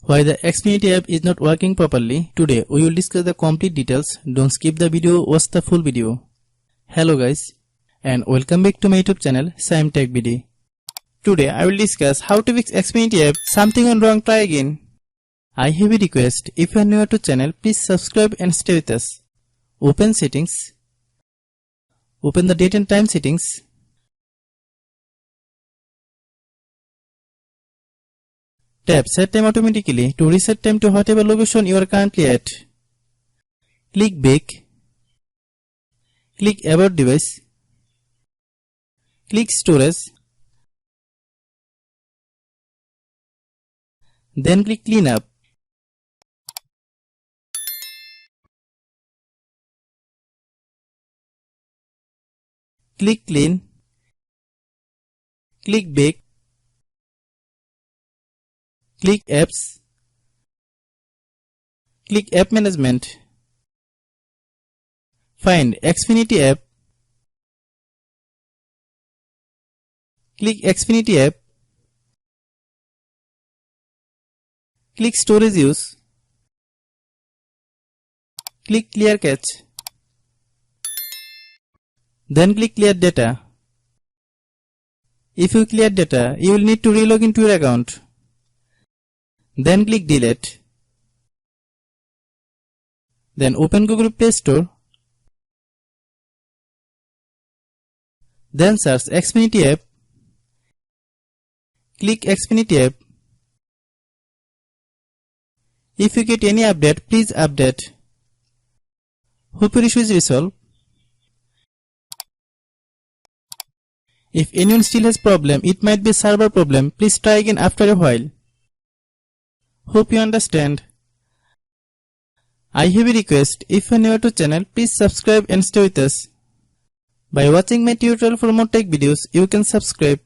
Why the Xfinity app is not working properly. Today we will discuss the complete details. Don't skip the video, watch the full video. Hello guys and welcome back to my YouTube channel Shaem Tech BD. Today I will discuss how to fix Xfinity app. Something went wrong, try again. I have a request. If you are new to channel, please subscribe and stay with us. Open settings. Open the date and time settings. Tap set time automatically to reset time to whatever location you are currently at. Click back. Click about device. Click storage. Then click clean up. Click clean. Click back. Click apps. Click app management. Find Xfinity app. Click Xfinity app. Click storage use. Click clear cache. Then click clear data. If you clear data, you will need to relog into your account. Then click delete. Then open Google Play Store. Then search Xfinity app. Click Xfinity app. If you get any update, please update. Hope your issue is resolved. If anyone still has problem, it might be a server problem. Please try again after a while. Hope you understand. I have a request. If you are new to channel, please subscribe and stay with us. By watching my tutorial for more tech videos, you can subscribe.